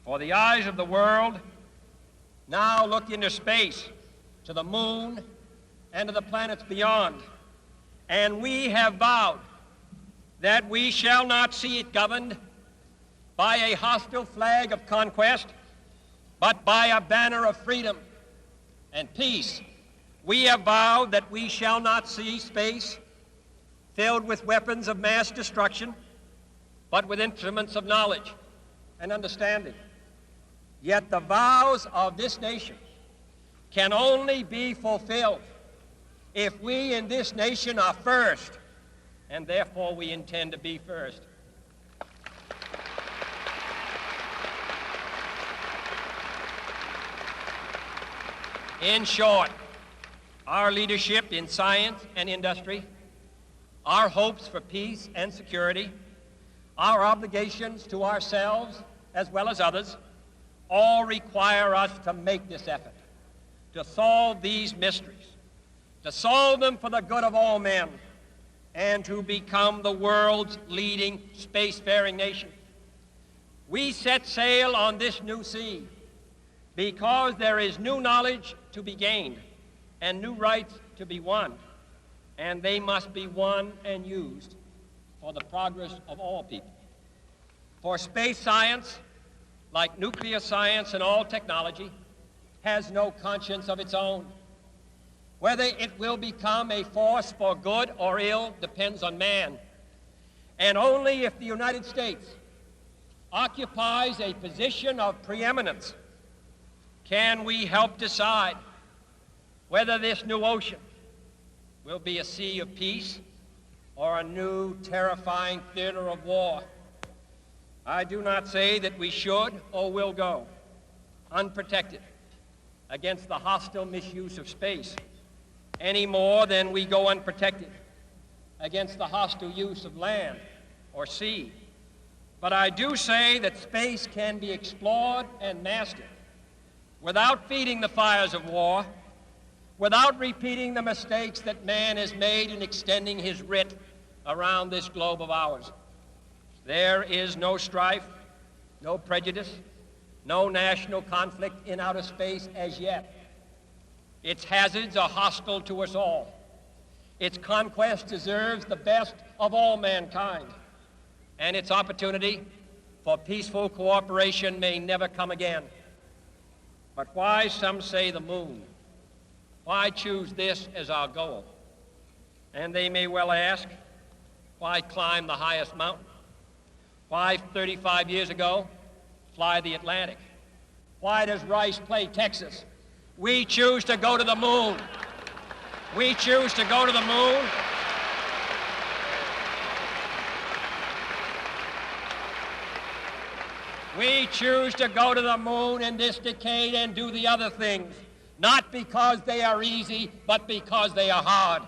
For the eyes of the world now look into space, to the moon, and to the planets beyond. And we have vowed that we shall not see it governed by a hostile flag of conquest, but by a banner of freedom and peace. We have vowed that we shall not see space filled with weapons of mass destruction, but with instruments of knowledge and understanding. Yet the vows of this nation can only be fulfilled if we in this nation are first, and therefore we intend to be first. In short, our leadership in science and industry, our hopes for peace and security, our obligations to ourselves as well as others, all require us to make this effort, to solve these mysteries, to solve them for the good of all men, and to become the world's leading spacefaring nation. We set sail on this new sea because there is new knowledge to be gained and new rights to be won, and they must be won and used for the progress of all people. For space science, like nuclear science and all technology, has no conscience of its own. Whether it will become a force for good or ill depends on man. And only if the United States occupies a position of preeminence can we help decide whether this new ocean will be a sea of peace or a new terrifying theater of war. I do not say that we should or will go unprotected against the hostile misuse of space any more than we go unprotected against the hostile use of land or sea. But I do say that space can be explored and mastered without feeding the fires of war, without repeating the mistakes that man has made in extending his writ around this globe of ours. There is no strife, no prejudice, no national conflict in outer space as yet. Its hazards are hostile to us all. Its conquest deserves the best of all mankind, and its opportunity for peaceful cooperation may never come again. But why, some say, the moon? Why choose this as our goal? And they may well ask, why climb the highest mountain? Why, 35 years ago, fly the Atlantic? Why does Rice play Texas? We choose to go to the moon. We choose to go to the moon. We choose to go to the moon in this decade and do the other things, not because they are easy, but because they are hard.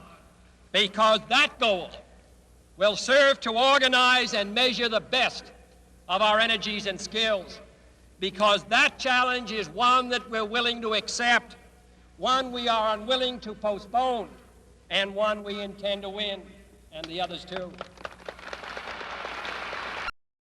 Because that goal will serve to organize and measure the best of our energies and skills. Because that challenge is one that we're willing to accept, one we are unwilling to postpone, and one we intend to win, and the others too.